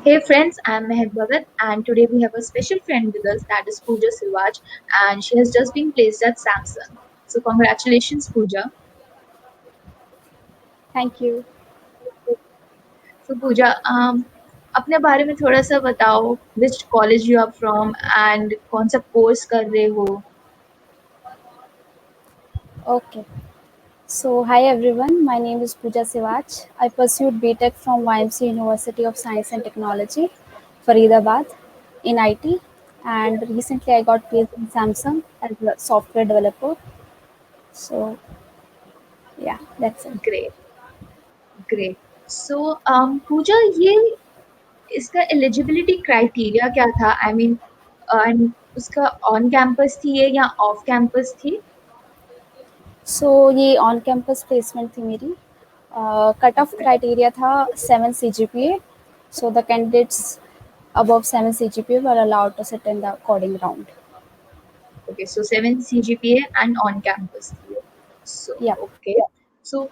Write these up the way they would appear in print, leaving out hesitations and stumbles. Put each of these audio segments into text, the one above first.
Hey friends, I'm Mehak Bhagat, and today we have a special friend with us, that is Pooja Silvaj, and she has just been placed at Samsung. So congratulations, Pooja. Thank you. So Pooja, अपने बारे में थोड़ा सा बताओ, which college you are from and कौन सा course कर रहे हो? Okay. So, hi everyone. My name is Pooja Sivach. I pursued BTech from YMC University of Science and Technology, Faridabad, in IT. And recently, I got placed in Samsung as a software developer. So, yeah, that's it. Great, great. So Pooja, ये इसका eligibility criteria क्या था? I mean, and उसका on campus थी ये या off campus थी? So, ये ऑन कैंपस प्लेसमेंट थी मेरी. Cut off Okay. क्राइटेरिया था 7 CGPA. So, the candidates above 7 CGPA were allowed to sit in the coding round. Okay, so 7 CGPA and on campus. So, Yeah. okay. So,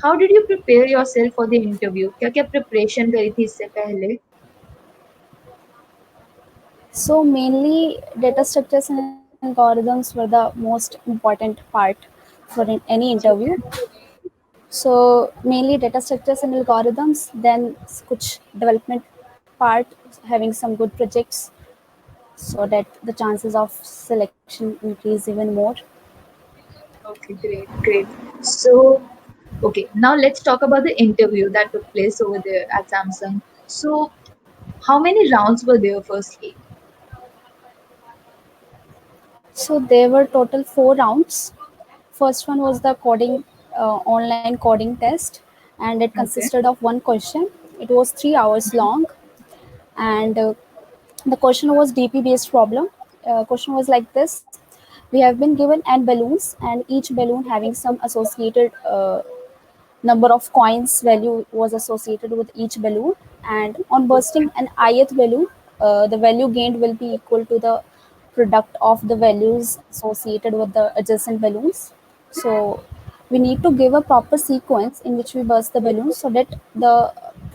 how did you prepare yourself for the interview? क्या क्या preparation करी थी इससे पहले? So mainly data structures and algorithms were the most important part for any interview. So mainly data structures and algorithms, then kuch development part, having some good projects so that the chances of selection increase even more. Okay, great, great. So, okay, now let's talk about the interview that took place over there at Samsung. So, how many rounds were there firstly? So there were total 4 rounds. First one was the coding, online coding test, and it Okay, consisted of one question. It was 3 hours long, and the question was DP based problem. Question was like this: we have been given n balloons, and each balloon having some associated number of coins value was associated with each balloon, and on okay, bursting an ith balloon, the value gained will be equal to the product of the values associated with the adjacent balloons. So we need to give a proper sequence in which we burst the balloons so that the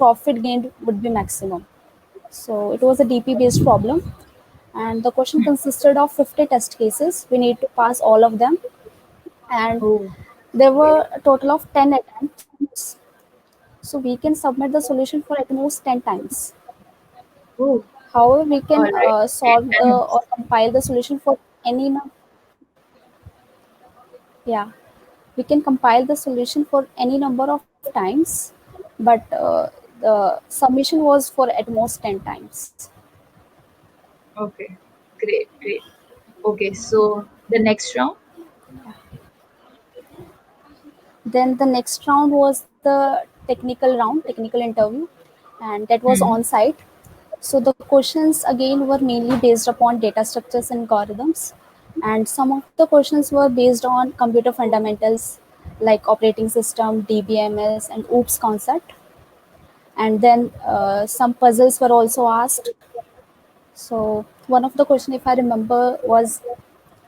profit gained would be maximum. So it was a DP based problem, and the question consisted of 50 test cases. We need to pass all of them, and oh, there great. were a total of 10 attempts. So we can submit the solution for at most 10 times. Oh, However, we can all right. Great solve the or times. compile the solution for any yeah, we can compile the solution for any number of times, but the submission was for at most 10 times. Okay, great, great. Okay, so the next round? Then the next round was the technical interview, and that was Hmm. on site. So the questions again were mainly based upon data structures and algorithms, and some of the questions were based on computer fundamentals like operating system, DBMS, and OOPS concept. And then some puzzles were also asked. So one of the question, if I remember, was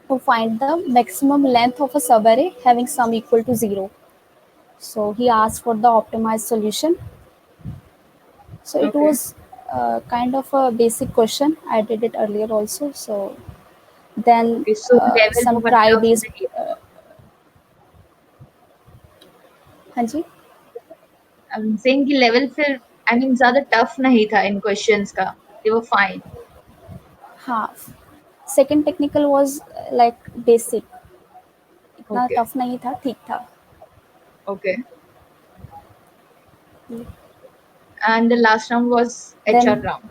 to find the maximum length of a subarray having sum equal to 0. So he asked for the optimized solution. So it Okay. was kind of a basic question. I did it earlier also. So then Okay, so level some बहुत try tough based. नहीं था. हाँ जी. I'm saying कि level फिर I mean ज़्यादा tough नहीं था इन questions का. They were fine. हाँ. Second technical was like basic. इतना Okay, टफ नहीं था, ठीक था. okay. And the last round was HR Then round.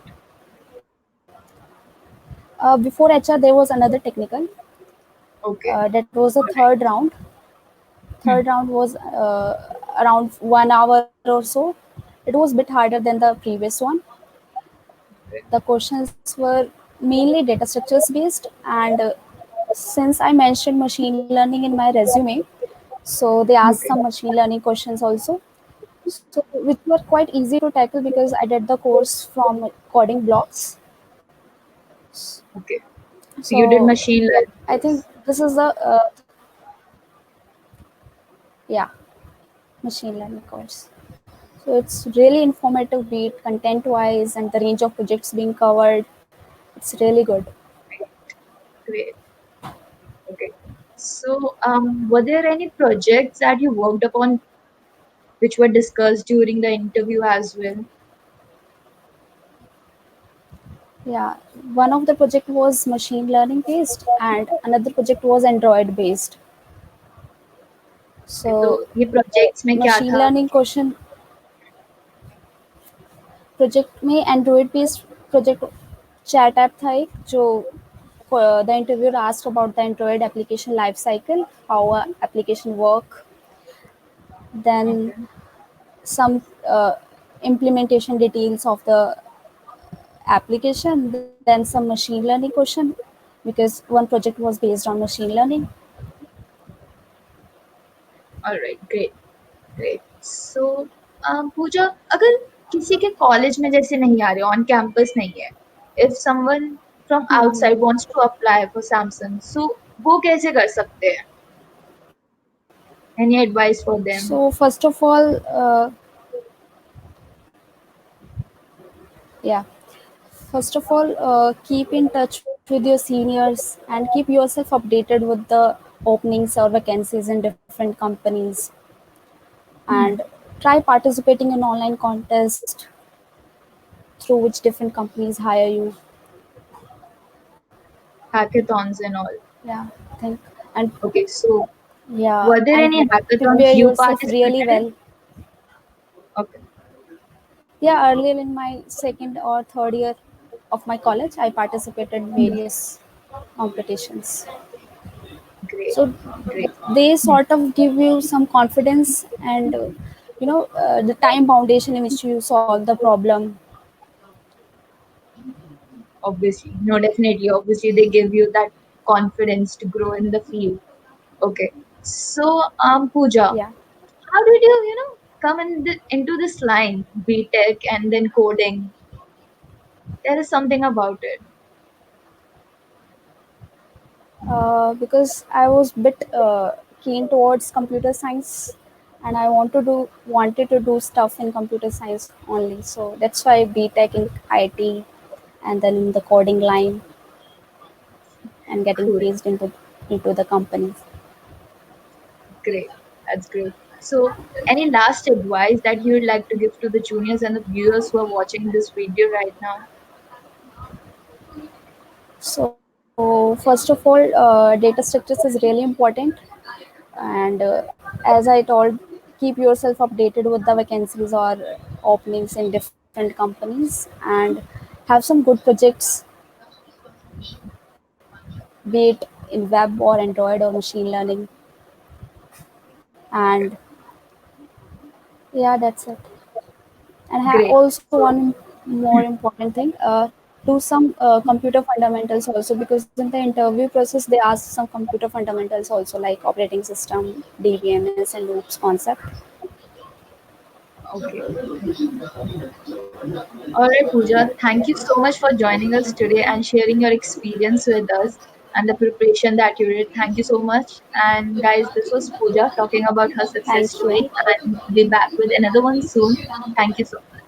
before HR there was another technical. Okay, That was the all right. third round. Hmm. Third round was around 1 hour or so. It was a bit harder than the previous one. Okay. The questions were mainly data structures based, and since I mentioned machine learning in my resume, so they asked some Okay. machine learning questions also. So which were quite easy to tackle because I did the course from coding blocks. Okay. So you did So machine learning I think course. this is the yeah, machine learning course. So it's really informative, be it content wise and the range of projects being covered. It's really good. Great. Great. Okay. So, were there any projects that you worked upon which were discussed during the interview as well? Yeah, one of the project was machine learning based, and another project was Android based. तो So ये projects में क्या machine था? learning question project में Android based project chat app था एक जो the interviewer asked about the Android application lifecycle, how a application work, then Okay. some implementation details of the application, then some machine learning question because one project was based on machine learning. Alright, great, great. So Pooja, अगर किसी के college में जैसे नहीं आ रहे, on campus नहीं है, if someone from outside wants to apply for Samsung, so वो कैसे कर सकते हैं? Any advice for them? So first of all, yeah, first of all, keep in touch with your seniors and keep yourself updated with the openings or vacancies in different companies, and try participating in online contests through which different companies hire you. Hackathons and all? Yeah, I think, and Okay, so yeah, were there and any hackathons prepare you yourself really participated in? well. Okay, Yeah, earlier in my second or third year of my college, I participated in various competitions. great, So great. they sort of give you some confidence and the time foundation in which you solve the problem. Obviously, no, definitely. Obviously, they give you that confidence to grow in the field. Okay. So, Pooja, Yeah. how did you, come into this line, BTech and then coding? There is something about it. Because I was bit keen towards computer science, and I wanted to do stuff in computer science only. So that's why BTech in IT, and then in the coding line, and getting Cool. placed into the companies. Great. That's great. So, any last advice that you would like to give to the juniors and the viewers who are watching this video right now? So first of all, data structures is really important, and as I told, keep yourself updated with the vacancies or openings in different companies, and have some good projects, be it in web or Android or machine learning, and yeah, that's it. And Great. also So, one more important thing, do some computer fundamentals also, because in the interview process they ask some computer fundamentals also, like operating system, dbms and loops concept. okay. All right, Pooja, thank you so much for joining us today and sharing your experience with us and the preparation that you did. Thank you so much. And guys, this was Pooja talking about her success Thank you. story, and we'll be back with another one soon. Thank you so much.